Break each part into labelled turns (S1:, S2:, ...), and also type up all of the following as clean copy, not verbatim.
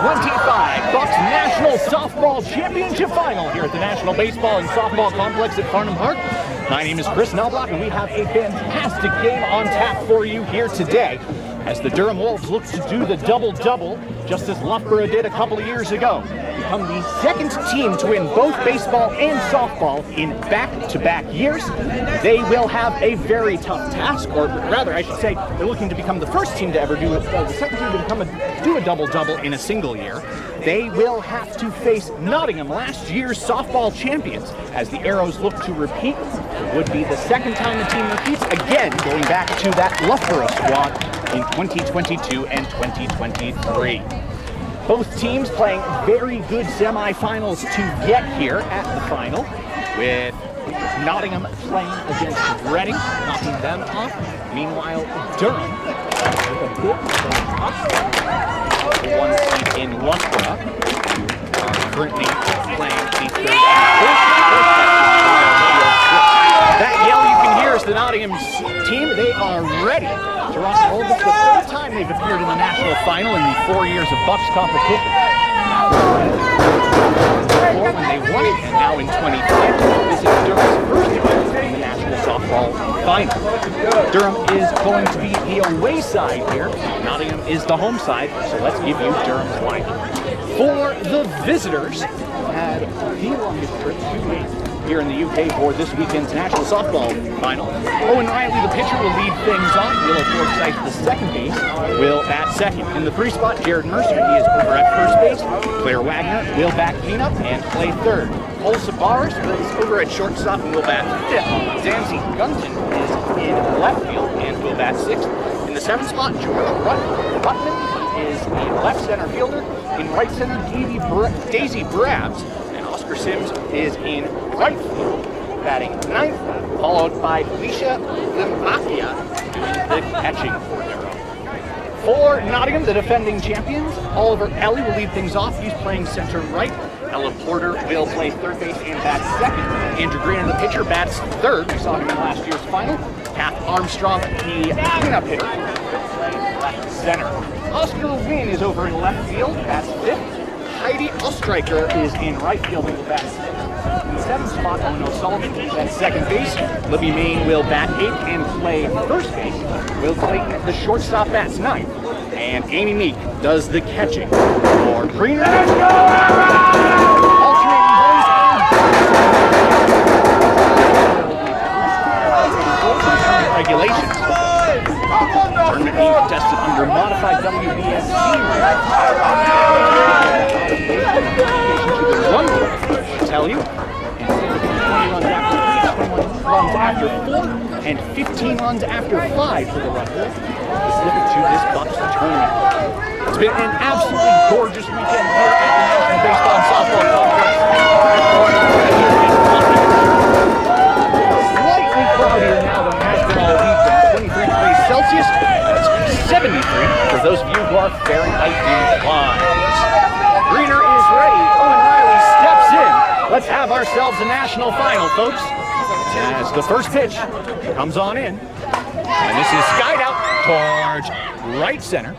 S1: BUCS National Softball Championship Final here at the National Baseball and Softball Complex at Farnham Park. My name is Chris Nelblock, and we have a fantastic game on tap for you here today as the Durham Wolves look to do the double-double, just as Loughborough did a couple of years ago. Become the second team to win both baseball and softball in back-to-back years. They will have a very tough task, or rather, I should say, they're looking to become the first team to ever do it, the second team to do a double-double in a single year. They will have to face Nottingham, last year's softball champions, as the Arrows look to repeat. It would be the second time the team repeats, again, going back to that Loughborough squad in 2022 and 2023. Both teams playing very good semifinals to get here at the final, with Nottingham playing against Reading, knocking them off. Meanwhile, Durham, with a bit of the one seed in Loughborough, currently playing the third and fourth. That yell you can hear is the Nottingham team. They are ready to rock and roll. This is the third time they've appeared in the national final in the 4 years of BUCS competition. Before when they won it, and now in 2010, this is Durham's first appearance in the national softball final. Durham is going to be the away side here. Nottingham is the home side, so let's give you Durham's lineup. For the visitors, had the longest trip to date here in the UK for this weekend's national softball final. Owen Riley, the pitcher, will lead things off. Willow Forsythe, the second base, will bat second. In the 3 spot, Jared Mercer, he is over at first base. Claire Wagner will bat cleanup and play third. Cole Sabaris is over at shortstop and will bat fifth. Zanzi Gunton is in left field and will bat sixth. In the 7th spot, George Rutman is the left center fielder. In right center, Daisy Brabs. Oscar Sims is in right field, batting 9th, followed by Alicia Limbakia doing the catching for Durham. For Nottingham, the defending champions, Oliver Ellie will lead things off. He's playing center right. Ella Porter will play third base and bat second. Andrew Green, the pitcher, bats third. We saw him in last year's final. Kath Armstrong, the cleanup hitter, will play left center. Oscar Wynn is over in left field, bats fifth. Heidi Ostreicher is in right field and will bat sixth. In the 7th spot, Owen O'Sullivan at second base. Libby Main will bat 8th and play first base. Will Clayton, the shortstop, bats 9th. And Amy Meek does the catching for Greener. Alternating boys and regulations. Tournament being contested under modified WBSC tell you, and 20 runs after 4, and 15 runs after 5 for the run rule, specific to this BUCS tournament. It's been an absolutely gorgeous weekend here at the National Baseball and Softball Complex. Slightly cloudier now than it has been all weekend. 23 degrees Celsius, that's 73 for those of you who are Fahrenheit inclined. Greener is ready. Owen Riley steps in. Let's have ourselves a national final, folks. As the first pitch comes on in. And this is skied out towards right center.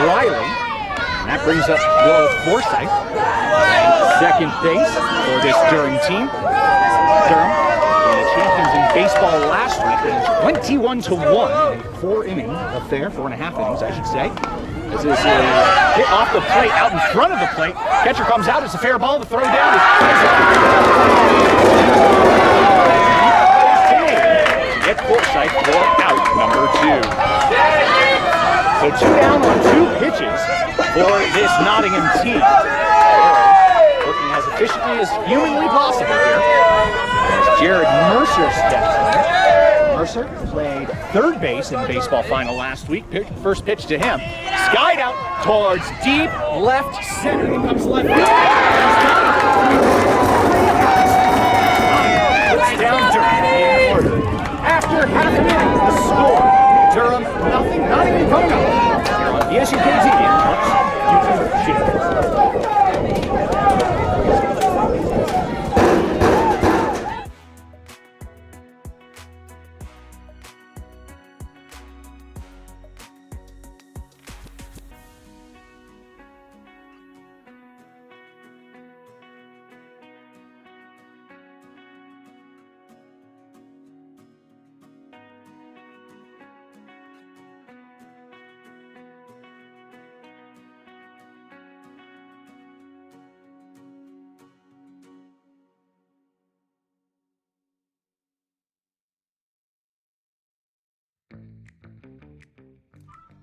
S1: Riley. And that brings up Willow Forsythe. Second base for this Durham team. Durham, the champions in baseball last week, 21-1 in 4 inning affair, 4.5 innings, I should say. This is a hit off the plate, out in front of the plate. Catcher comes out, it's a fair ball. The throw down is to get Forsythe for out number 2. So 2 down on 2 pitches for this Nottingham team. Working as efficiently as humanly possible here. As Jared Mercer steps in. Mercer played third base in the baseball final last week. First pitch to him. Skied out towards deep left center. Here comes left field. Puts down Durham in order. After half an inning, the score. Durham nothing, not even coming up. Here on BSUKZ in BUCS YouTube channel.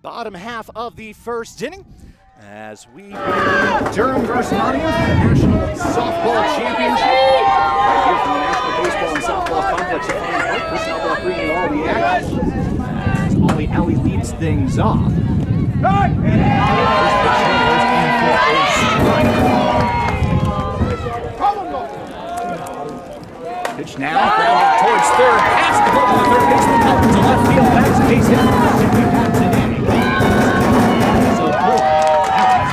S2: bottom half of the first inning as we
S1: Durham versus Nottingham, the National Softball Championship. Right here from the National Baseball and Softball Complex of Farm Park. Chris Alba bringing all the action as Ollie Alley leads things off. Pitch now, grounded towards third, past the ball to the third baseman, up to left field, that's a base hit. So Boyd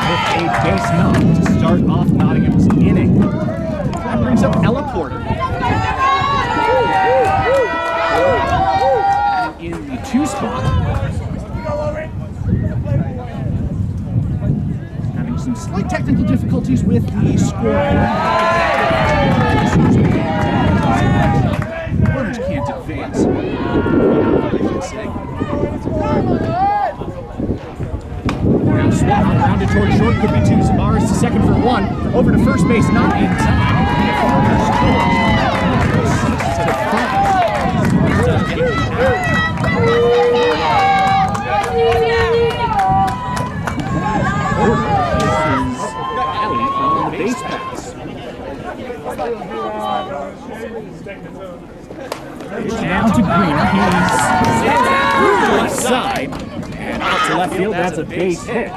S1: with a base knock to start off Nottingham's inning. That brings up Ella Porter. And in the 2 spot, having some slight technical difficulties with the scoreboard. Runners can't advance. Now swap, rounded towards short, could be 2. Zabaris to second for 1. Over to first base, not in time. To 5. On the base pass. Pitch down to Greener. He's left side and out to left field. That's a base hit.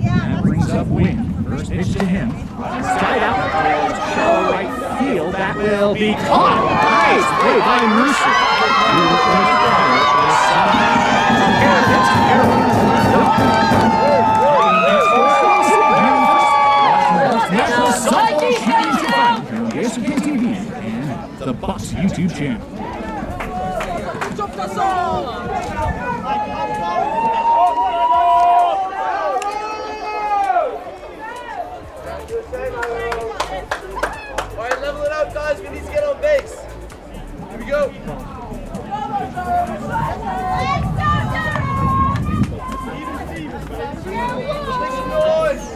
S1: That brings up Wynn. First pitch to him. Side out. Shallow right field. That will be caught. Nice play by Mercer. National Softball Championship on BUCS TV and the BUCS YouTube channel.
S3: Alright, level it up, guys. We need to get on base. Here we go. Make some noise.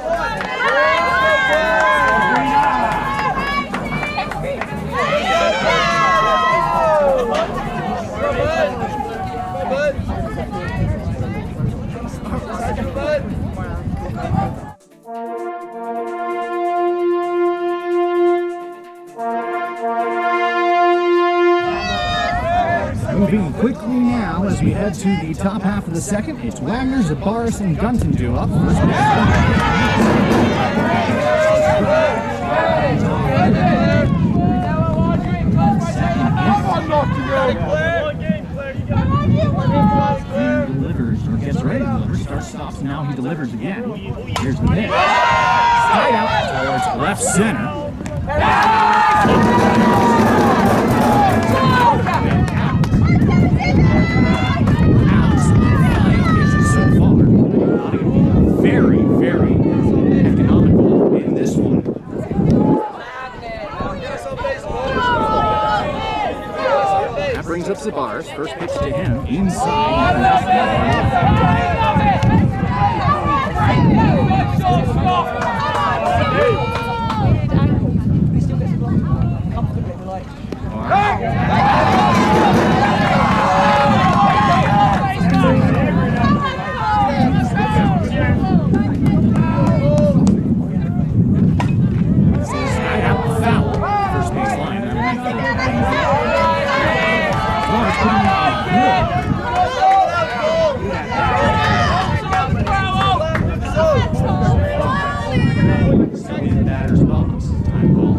S1: Moving quickly now as we head to the top half of the second. It's Wagner, Zabaris, and Gunton due up. He delivers, or gets ready to deliver, starts, stops, now he delivers again. Here's the pitch. Side out towards left center. Very, very economical in this one. That brings up Zabaris. First pitch to him inside. Batter's box. Time ball.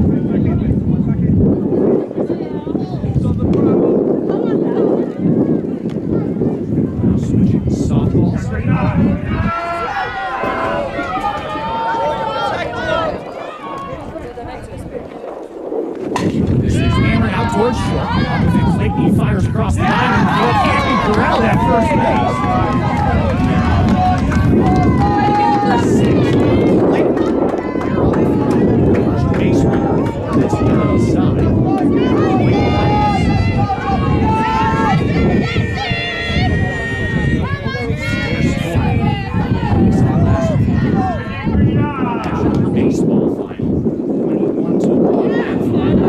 S1: towards short. Clayton fires across the line and can't corral that first base. Base runner for this Durham side. Baseball final, 21-1 that final.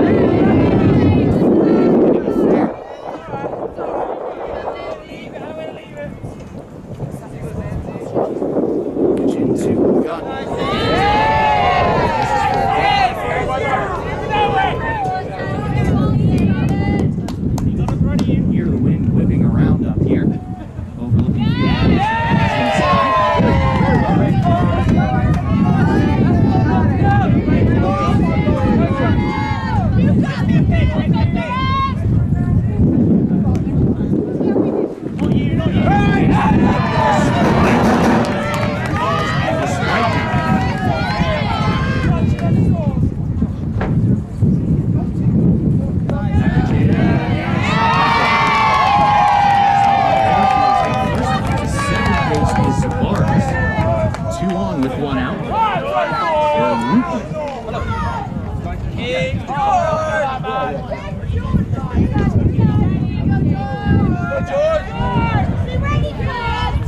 S1: Pitch into gun. Hear the wind whipping around up here, overlooking the with one out.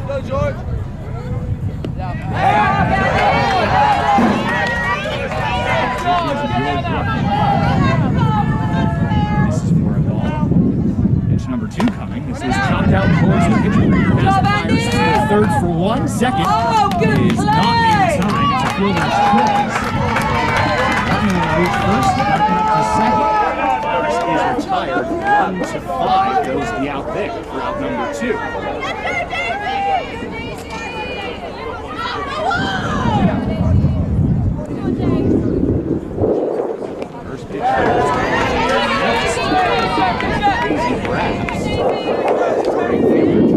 S3: Go, George.
S1: This is for a ball. Pitch number 2 coming. This is chopped out towards the pitcher. Fires to the third for 1 second. Is not in time to fielder's choice. Running will reach first, up to second. First is retired. 1-5 goes the out there for out number 2. First pitch next. Easy grabs. Right fielder.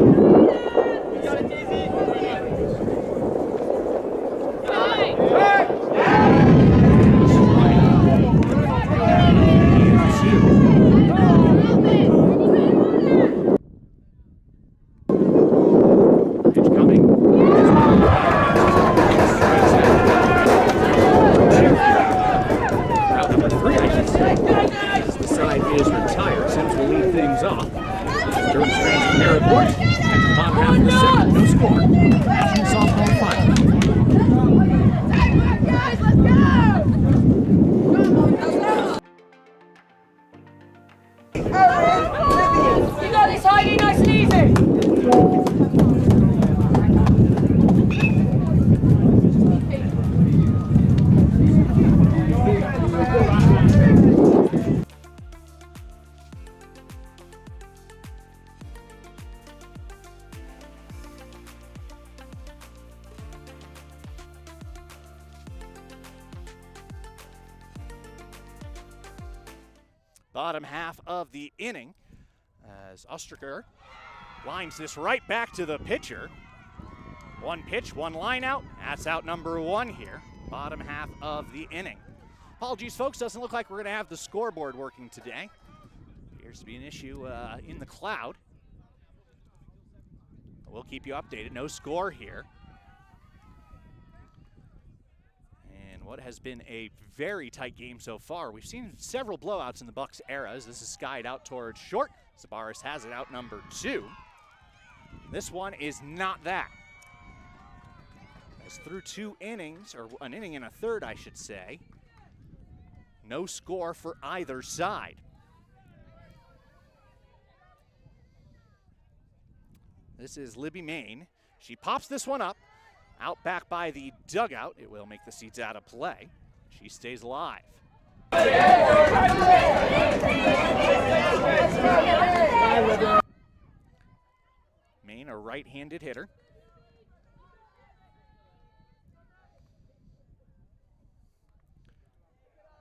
S1: Is retired. Sims will lead things off. Durham's fans from airport. At the bottom half of the second, no score. National softball final.
S4: You got this, Heidi, nice and easy.
S2: Bottom half of the inning as Ostriker lines this right back to the pitcher. One pitch, one line out. That's out number 1 here. Bottom half of the inning. Apologies, folks. Doesn't look like we're going to have the scoreboard working today. Appears to be an issue in the cloud. We'll keep you updated. No score here. What has been a very tight game so far. We've seen several blowouts in the BUCS era as this is skied out towards short. Zabaris has it out number 2. This one is not that. As through 2 innings, or an inning and a third, I should say, no score for either side. This is Libby Main. She pops this one up. Out back by the dugout. It will make the seats out of play. She stays alive. Main, a right-handed hitter.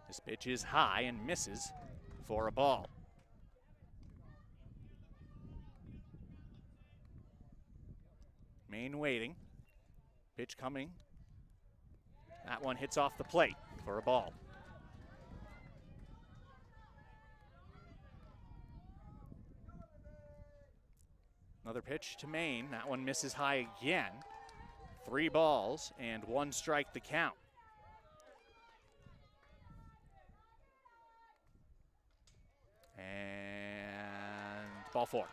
S2: This pitch is high and misses for a ball. Main waiting. Pitch coming. That one hits off the plate for a ball. Another pitch to Maine. That one misses high again. 3 balls and 1 strike the count. And ball 4.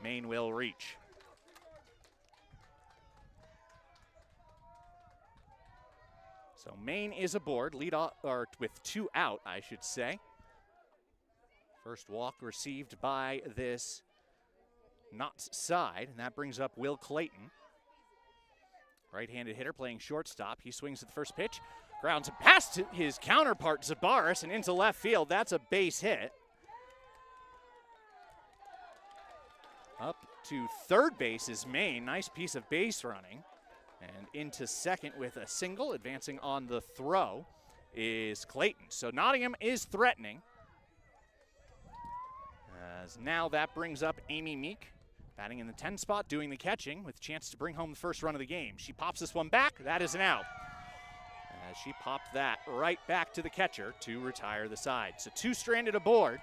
S2: Maine will reach. So Maine is aboard, lead off, or with 2 out, I should say. First walk received by this Knott's side, and that brings up Will Clayton. Right-handed hitter playing shortstop. He swings at the first pitch, grounds past his counterpart Zabaris and into left field. That's a base hit. Up to third base is Maine. Nice piece of base running. And into second with a single. Advancing on the throw is Clayton. So Nottingham is threatening. As now that brings up Amy Meek, batting in the 10 spot, doing the catching with a chance to bring home the first run of the game. She pops this one back. That is an out. As she popped that right back to the catcher to retire the side. So 2 stranded aboard,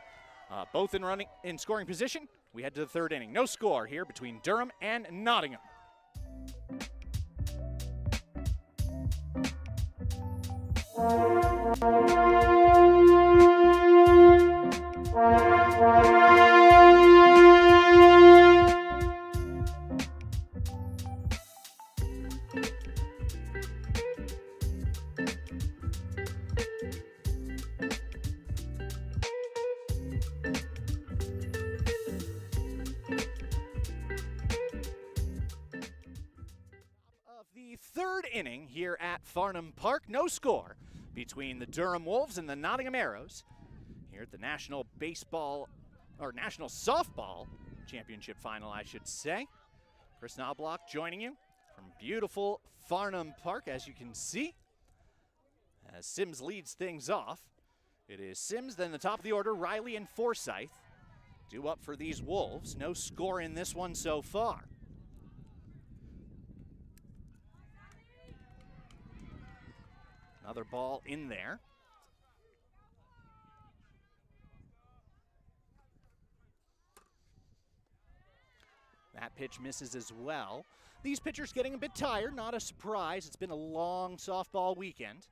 S2: both in scoring position. We head to the 3rd inning. No score here between Durham and Nottingham. The 3rd inning here at Farnham Park. No score between the Durham Wolves and the Nottingham Arrows here at the National Softball Championship Final, I should say. Chris Knobloch joining you from beautiful Farnham Park, as you can see. As Sims leads things off. It is Sims, then the top of the order, Riley and Forsyth. Due up for these Wolves. No score in this one so far. Another ball in there. That pitch misses as well. These pitchers getting a bit tired, not a surprise. It's been a long softball weekend.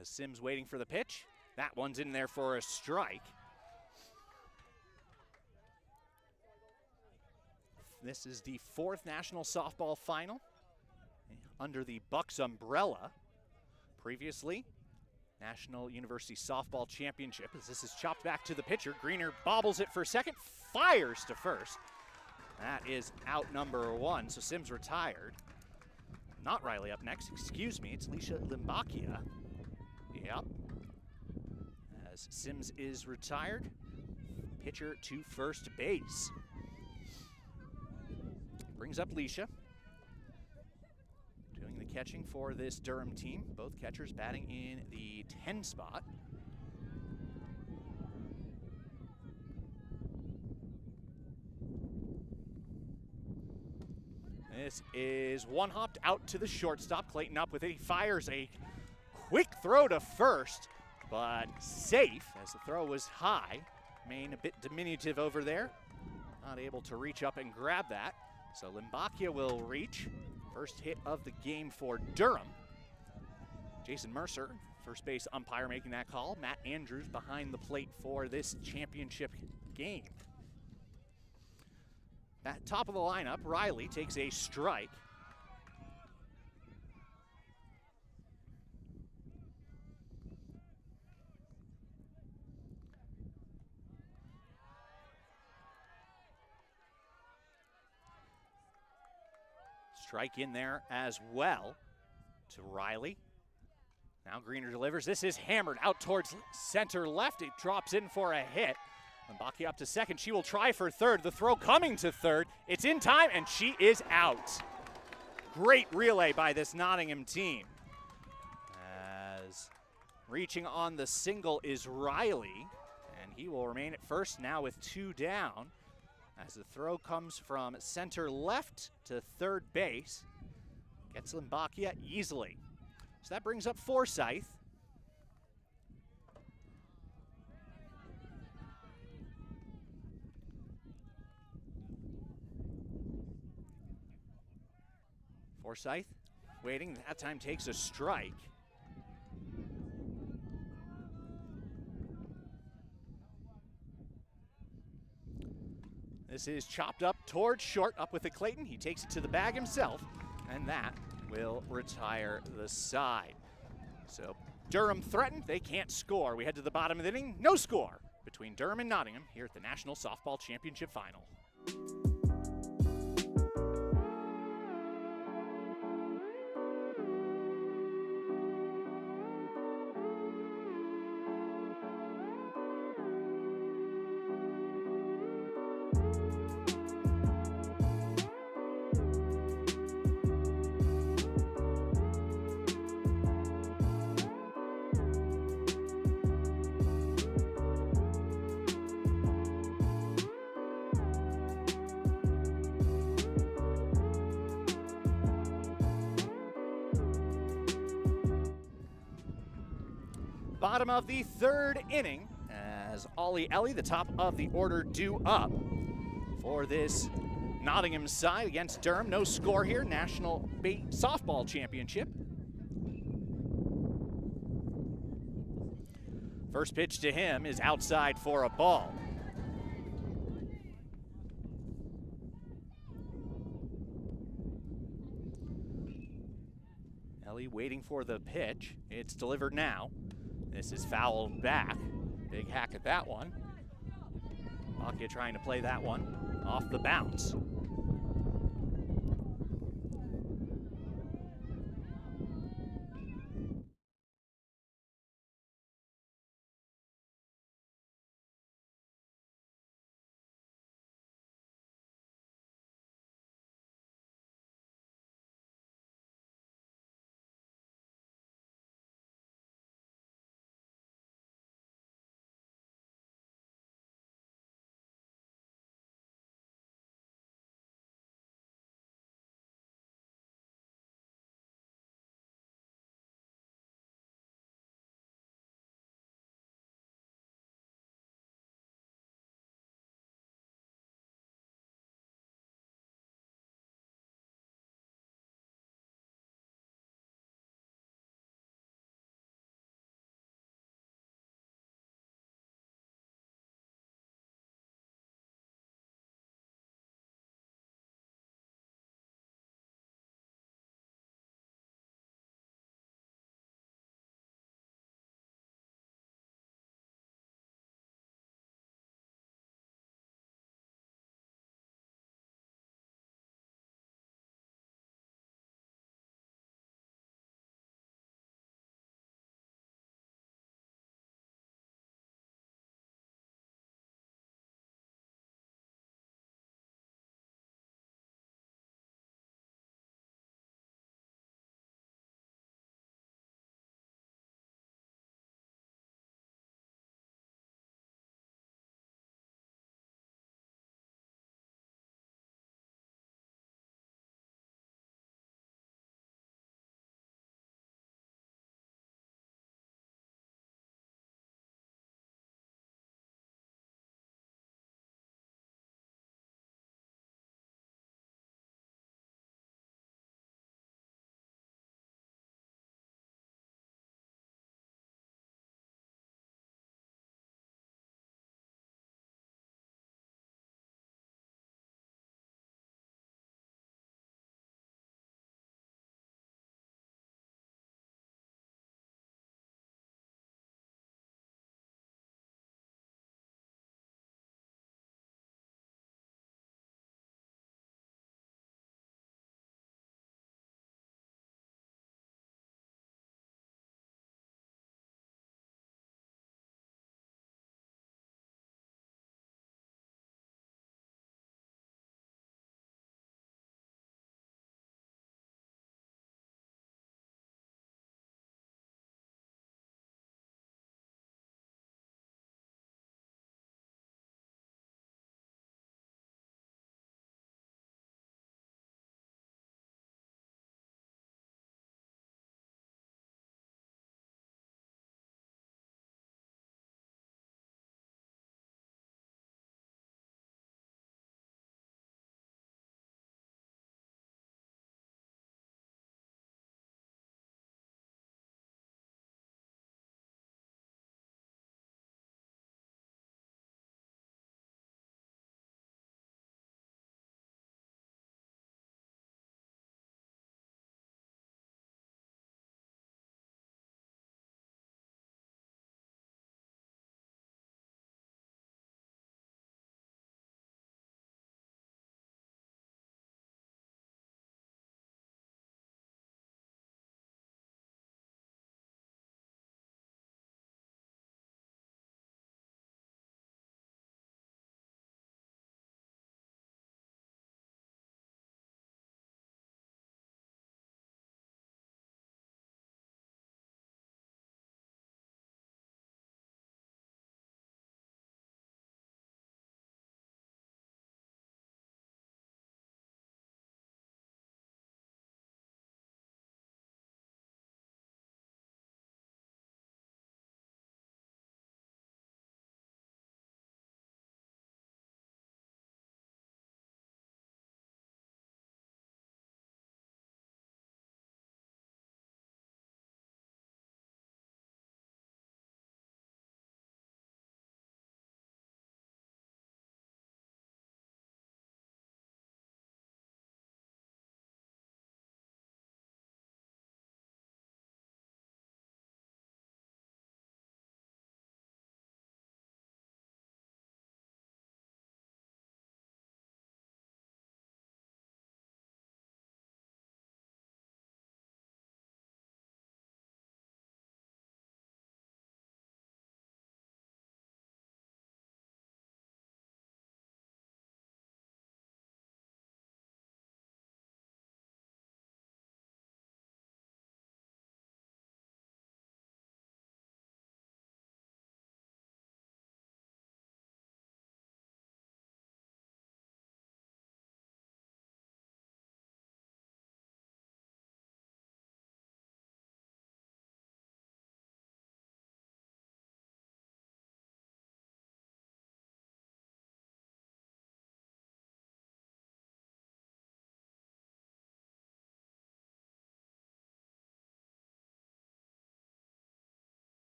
S2: As Sims waiting for the pitch. That one's in there for a strike. This is the 4th National Softball Final under the BUCS umbrella. Previously, National University Softball Championship. As this is chopped back to the pitcher. Greener bobbles it for second, fires to first. That is out number 1, so Sims retired. Not Riley up next, excuse me, it's Leisha Limbakia. Yep. As Sims is retired, pitcher to first base. Brings up Leisha. Doing the catching for this Durham team. Both catchers batting in the 10 spot. This is one hopped out to the shortstop. Clayton up with it. He fires a quick throw to first, but safe as the throw was high. Maine a bit diminutive over there. Not able to reach up and grab that. So Limbakia will reach. First hit of the game for Durham. Jason Mercer, first base umpire, making that call. Matt Andrews behind the plate for this championship game. At top of the lineup, Riley takes a strike. Strike in there as well to Riley. Now Greener delivers. This is hammered out towards center left. It drops in for a hit. Mbaki up to second. She will try for third. The throw coming to third. It's in time, and she is out. Great relay by this Nottingham team. As reaching on the single is Riley, and he will remain at first now with 2 down. As the throw comes from center left to third base. Gets Limbakia easily. So that brings up Forsyth. Forsyth waiting, that time takes a strike. This is chopped up towards short, up with it Clayton. He takes it to the bag himself, and that will retire the side. So Durham threatened, they can't score. We head to the bottom of the inning, no score between Durham and Nottingham here at the National Softball Championship Final. Bottom of the third inning as Ollie Ellie, the top of the order, due up for this Nottingham side against Durham. No score here, National Softball Championship. First pitch to him is outside for a ball. Ellie waiting for the pitch. It's delivered now. This is fouled back. Big hack at that one. Bakia trying to play that one off the bounce.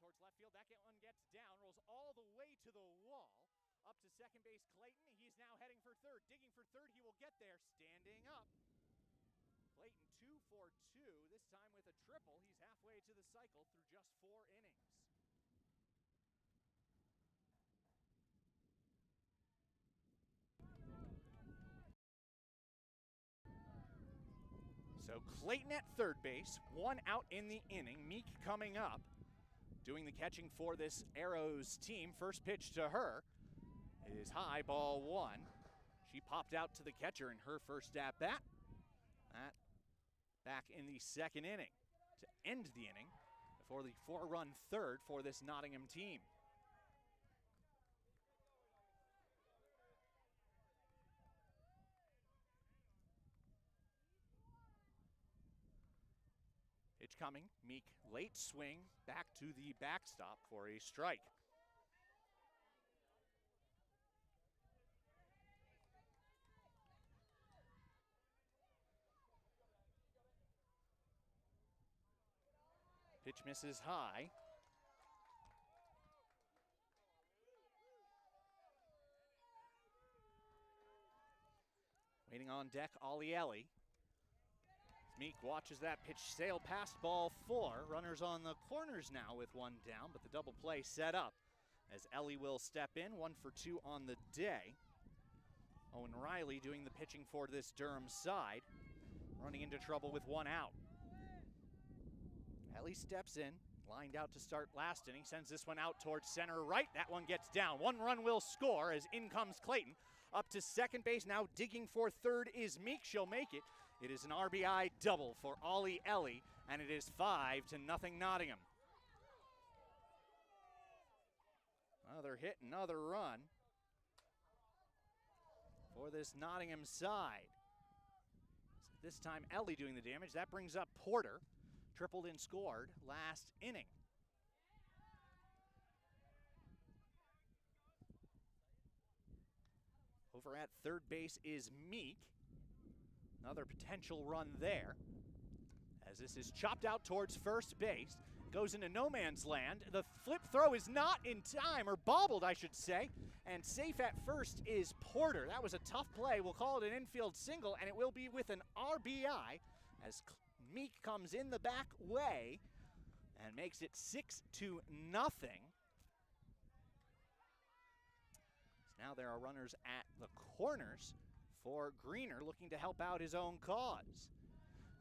S2: towards left field. That one gets down, rolls all the way to the wall. Up to second base, Clayton. He's now heading for third. Digging for third, he will get there. Standing up. Clayton 2 for 2, this time with a triple. He's halfway to the cycle through just 4 innings. So Clayton at third base, 1 out in the inning. Meek coming up, doing the catching for this Arrows team. First pitch to her is high, ball 1. She popped out to the catcher in her first at bat. That back in the second inning to end the inning before the 4-run third for this Nottingham team. Pitch coming, Meek late swing back to the backstop for a strike. Pitch misses high. Waiting on deck, Alieli. Meek watches that pitch sail past ball 4. Runners on the corners now with 1 down, but the double play set up as Ellie will step in, 1 for 2 on the day. Owen Riley doing the pitching for this Durham side, running into trouble with 1 out. Ellie steps in, lined out to start last inning, sends this one out towards center right. That one gets down. 1 run will score as in comes Clayton. Up to second base, now digging for third is Meek. She'll make it. It is an RBI double for Ollie Ellie, and it is 5-0 Nottingham. Another hit, another run for this Nottingham side. So this time Ellie doing the damage. That brings up Porter. Tripled and scored last inning. Over at third base is Meek. Another potential run there. As this is chopped out towards first base. Goes into no man's land. The flip throw is not in time, or bobbled, I should say. And safe at first is Porter. That was a tough play. We'll call it an infield single, and it will be with an RBI as Meek comes in the back way and makes it 6-0. So now there are runners at the corners for Greener, looking to help out his own cause.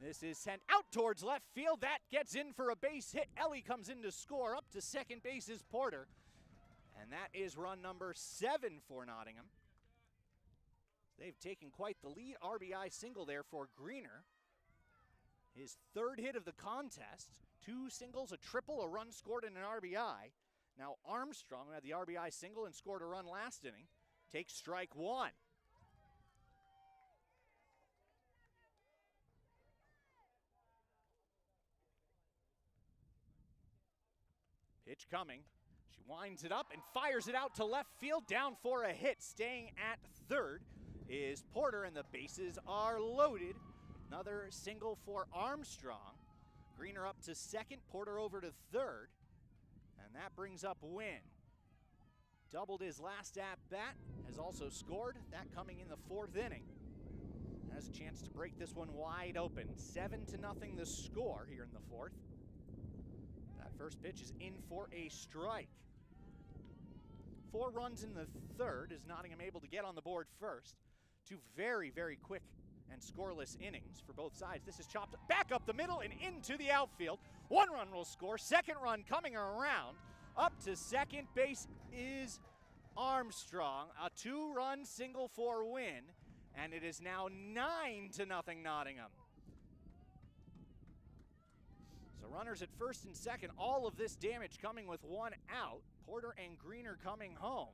S2: This is sent out towards left field. That gets in for a base hit. Ellie comes in to score. Up to second base is Porter. And that is run number 7 for Nottingham. They've taken quite the lead. RBI single there for Greener. His third hit of the contest. 2 singles, a triple, a run scored, and an RBI. Now Armstrong, who had the RBI single and scored a run last inning, takes strike 1. Pitch coming. She winds it up and fires it out to left field, down for a hit. Staying at third is Porter, and the bases are loaded. Another single for Armstrong. Greener up to second, Porter over to third, and that brings up Wynn. Doubled his last at bat, has also scored, that coming in the 4th inning. Has a chance to break this one wide open. 7-0 the score here in the 4th. That first pitch is in for a strike. 4 runs in the 3rd as Nottingham able to get on the board first. 2 very, very quick and scoreless innings for both sides. This is chopped back up the middle and into the outfield. 1 run will score. 2nd run coming around. Up to second base is Armstrong. A 2-run single for Wynn. And it is now 9-0 Nottingham. So runners at first and second. All of this damage coming with 1 out. Porter and Greener coming home.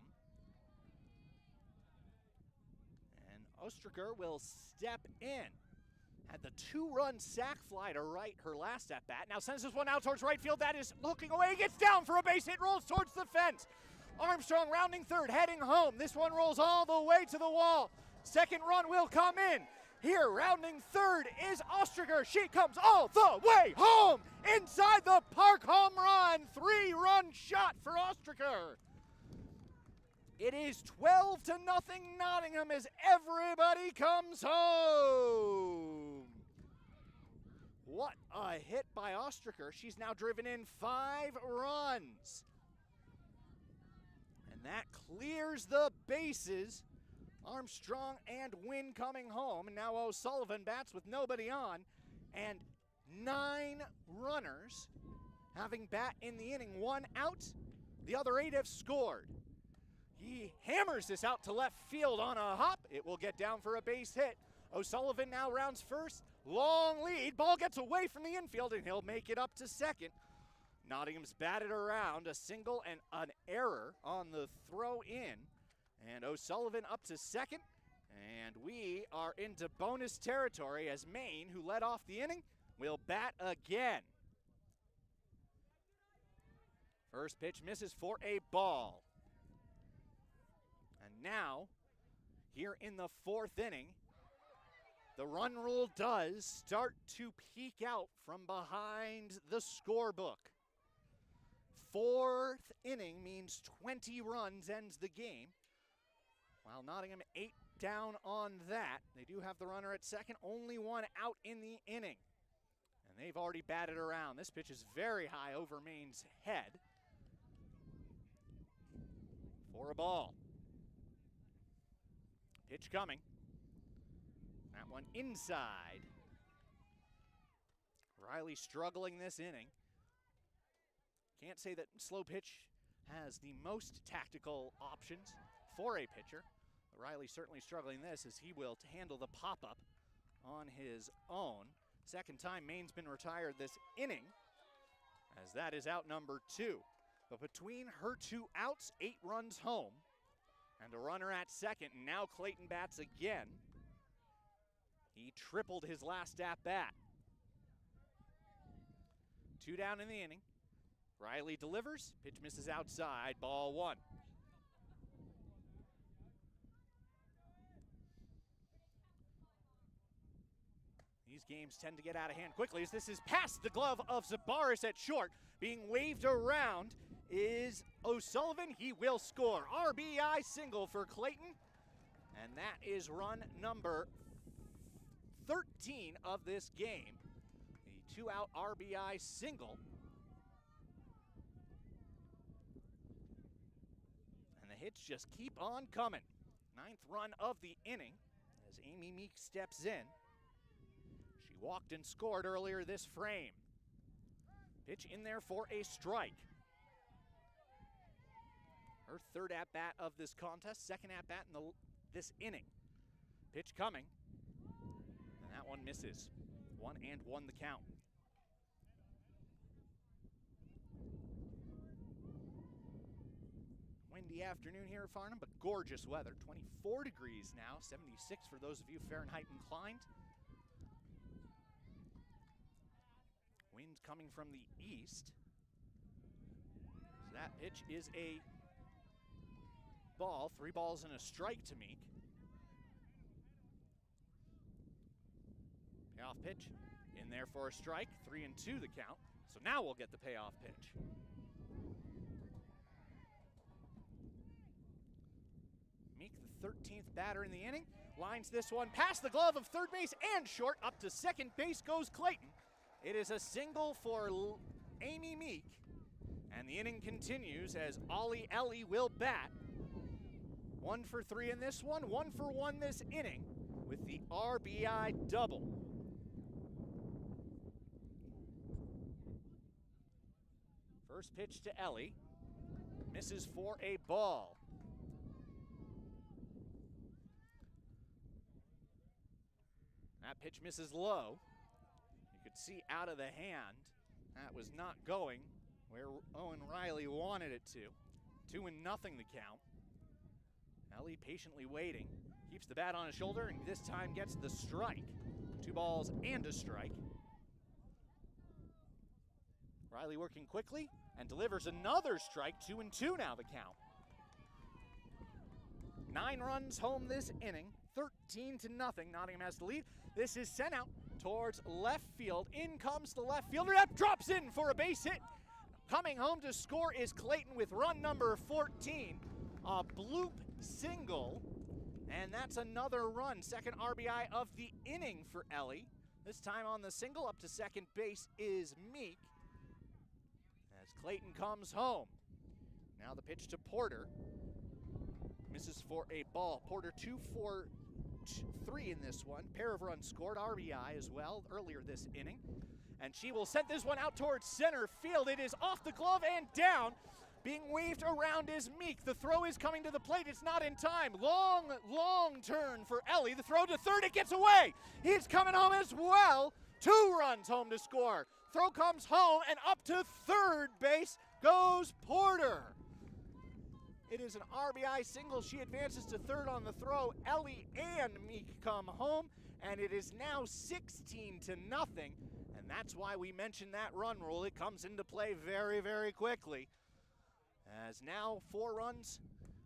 S2: And Ostraker will step in. Had the 2-run sac fly to right her last at bat. Now sends this one out towards right field. That is looking away. Gets down for a base hit. Rolls towards the fence. Armstrong rounding third, heading home. This one rolls all the way to the wall. 2nd run will come in. Here, rounding third is Ostriker. She comes all the way home inside the park, home run. 3-run shot for Ostriker. It is 12-0 Nottingham as everybody comes home. What a hit by Ostriker. She's now driven in 5 runs. And that clears the bases. Armstrong and Wynn coming home. And now O'Sullivan bats with nobody on. And 9 runners having bat in the inning. 1 out. The other 8 have scored. He hammers this out to left field on a hop. It will get down for a base hit. O'Sullivan now rounds first. Long lead. Ball gets away from the infield, and he'll make it up to second. Nottingham's batted around. A single and an error on the throw in. And O'Sullivan up to second. And we are into bonus territory as Maine, who led off the inning, will bat again. First pitch misses for a ball. And now, here in the 4th inning, the run rule does start to peek out from behind the scorebook. 4th inning means 20 runs ends the game. While Nottingham 8 down on that, they do have the runner at second, only 1 out in the inning. And they've already batted around. This pitch is very high over Maine's head. For a ball. Pitch coming. That one inside. Riley struggling this inning. Can't say that slow pitch has the most tactical options for a pitcher. But Riley certainly struggling this as he will handle the pop-up on his own. Second time Maine's been retired this inning, as that is out number 2. But between her 2 outs, 8 runs home, and a runner at second, and now Clayton bats again. He tripled his last at-bat. 2 down in the inning. Riley delivers. Pitch misses outside. Ball 1. These games tend to get out of hand quickly as this is past the glove of Zabaris at short. Being waved around is O'Sullivan. He will score. RBI single for Clayton. And that is run number 13 of this game. The 2-out RBI single. And the hits just keep on coming. 9th run of the inning as Amy Meek steps in. She walked and scored earlier this frame. Pitch in there for a strike. Her 3rd at-bat of this contest, 2nd at-bat in this inning. Pitch coming. And that one misses. 1-1 the count. Windy afternoon here at Farnham, but gorgeous weather. 24 degrees now, 76 for those of you Fahrenheit inclined. Wind coming from the east. So that pitch is a ball. 3 balls and a strike to Meek. Payoff pitch in there for a strike. 3-2 the count. So now we'll get the payoff pitch. Meek, the 13th batter in the inning, lines this one past the glove of third base and short. Up to second base goes Clayton. It is a single for Amy Meek. And the inning continues as Ollie Ellie will bat. 1 for 3 in this one, 1 for 1 this inning with the RBI double. First pitch to Ellie, misses for a ball. That pitch misses low. You could see out of the hand, that was not going where Owen Riley wanted it to. 2-0 the count. Ellie patiently waiting, keeps the bat on his shoulder, and this time gets the strike. 2 balls and a strike. Riley working quickly and delivers another strike. 2-2 now the count. 9 runs home this inning, 13-0. Nottingham has the lead. This is sent out towards left field. In comes the left fielder. That drops in for a base hit. Coming home to score is Clayton with run number 14. A bloop single. And that's another run. Second RBI of the inning for Ellie. This time on the single up to second base is Meek. As Clayton comes home. Now the pitch to Porter. Misses for a ball. Porter 2 for 3 in this one. Pair of runs scored. RBI as well earlier this inning. And she will send this one out towards center field. It is off the glove and down. Being waved around is Meek. The throw is coming to the plate. It's not in time. Long turn for Ellie. The throw to third. It gets away. He's coming home as well. 2 runs home to score. Throw comes home, and up to third base goes Porter. It is an RBI single. She advances to third on the throw. Ellie and Meek come home, and it is now 16-0. And that's why we mentioned that run rule. It comes into play very, very quickly. As now 4 runs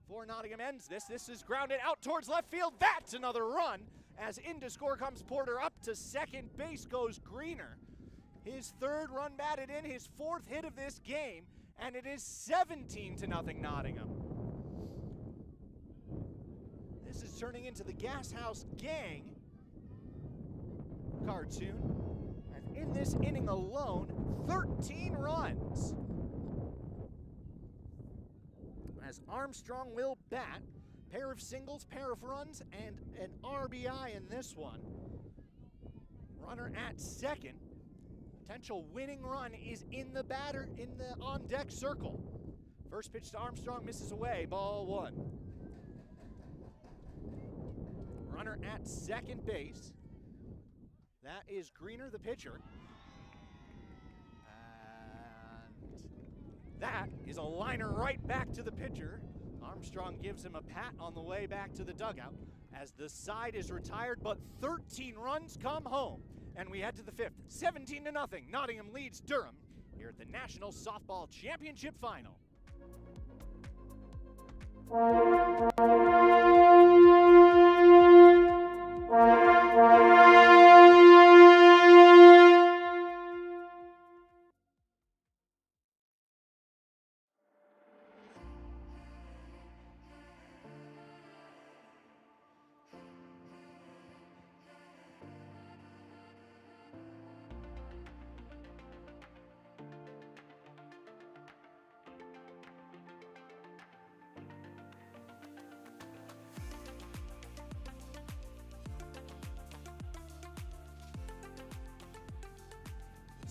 S2: for Nottingham ends this. This is grounded out towards left field. That's another run. As in to score comes Porter. Up to second base goes Greener. His 3rd run batted in, his 4th hit of this game, and it is 17-0 Nottingham. This is turning into the Gas House Gang cartoon. And in this inning alone, 13 runs. As Armstrong will bat, pair of singles, pair of runs, and an RBI in this one. Runner at second. Potential winning run is in the on deck circle. First pitch to Armstrong misses away, ball 1. Runner at second base. That is Greener, the pitcher. And that is a liner right back to the pitcher. Armstrong gives him a pat on the way back to the dugout as the side is retired, but 13 runs come home. And we head to the 5th, 17-0. Nottingham leads Durham here at the National Softball Championship Final.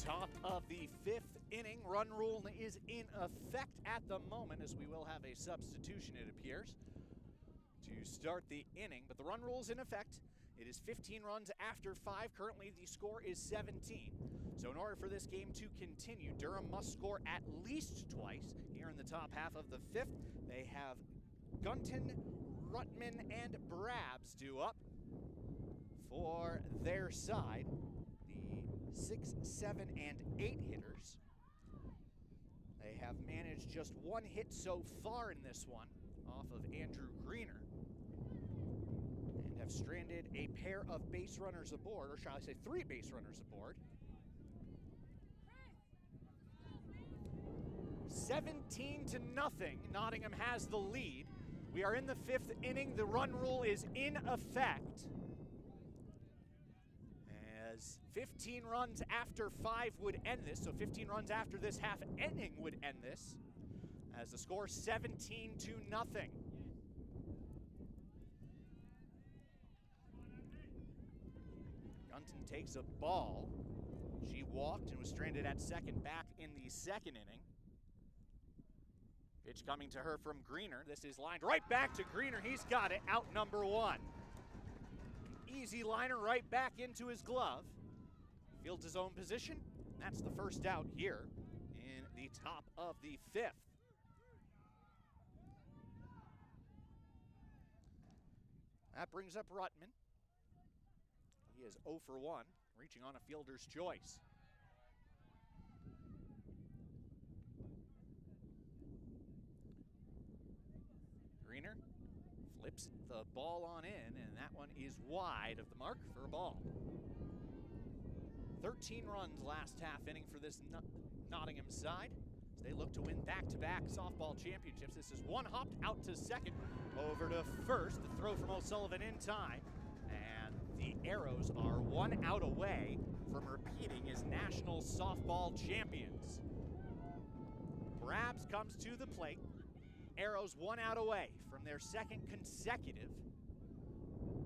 S2: Top of the 5th inning. Run rule is in effect at the moment, as we will have a substitution, it appears, to start the inning. But the run rule is in effect. It is 15 runs after 5. Currently, the score is 17. So in order for this game to continue, Durham must score at least twice. Here in the top half of the 5th, they have Gunton, Rutman, and Brabs due up for their side. 6, 7, and 8 hitters. They have managed just 1 hit so far in this one off of Andrew Greener and have stranded a pair of base runners aboard, or shall I say 3 base runners aboard. 17-0, Nottingham has the lead. We are in the 5th inning. The run rule is in effect. 15 runs after 5 would end this, so 15 runs after this half inning would end this, as the score 17-0. Gunton takes a ball. She walked and was stranded at second back in the 2nd inning. Pitch coming to her from Greener. This is lined right back to Greener. He's got it, out number 1. Easy liner right back into his glove. Fields his own position. That's the first out here in the top of the 5th. That brings up Rutman. He is 0 for 1, reaching on a fielder's choice. Greener flips the ball on in, and that one is wide of the mark for a ball. 13 runs last half inning for this Nottingham side as they look to win back-to-back softball championships. This is one hopped out to second, over to first. The throw from O'Sullivan in time, and the Arrows are one out away from repeating as national softball champions. Brabs comes to the plate. Arrows 1 out away from their second consecutive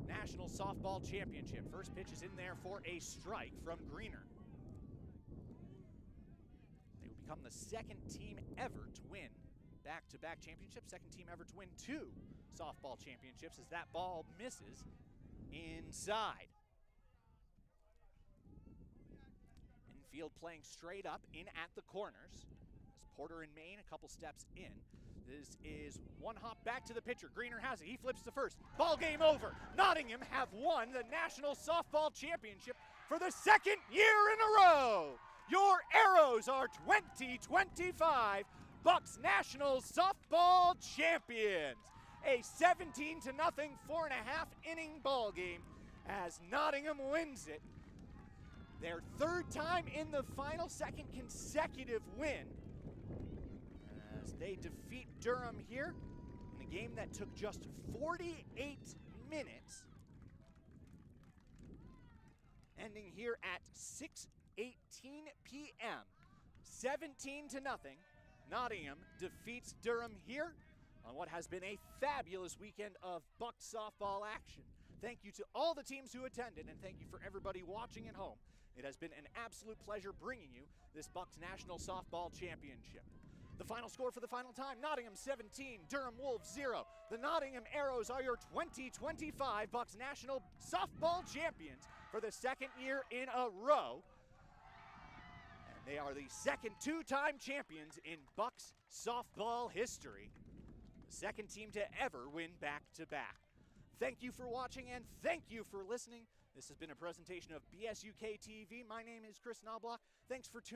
S2: national softball championship. First pitch is in there for a strike from Greener. They will become the second team ever to win back-to-back championships, second team ever to win 2 softball championships, as that ball misses inside. Infield playing straight up in at the corners. As Porter and Maine a couple steps in. This is one hop back to the pitcher. Greener has it. He flips to first. Ball game over. Nottingham have won the National Softball Championship for the second year in a row. Your Arrows are 2025 BUCS National Softball Champions. A 17-0 4.5 inning ball game as Nottingham wins it. Their 3rd time in the final, 2nd consecutive win, as they defeat Durham here in a game that took just 48 minutes, ending here at 6:18 p.m. 17-0. Nottingham defeats Durham here on what has been a fabulous weekend of BUCS softball action. Thank you to all the teams who attended, and thank you for everybody watching at home. It has been an absolute pleasure bringing you this BUCS National Softball Championship. The final score for the final time, Nottingham 17, Durham Wolves 0. The Nottingham Arrows are your 2025 BUCS National Softball Champions for the 2nd year in a row. And they are the second 2-time champions in BUCS softball history. The 2nd team to ever win back-to-back. Thank you for watching, and thank you for listening. This has been a presentation of BSUK TV. My name is Chris Knobloch. Thanks for tuning in.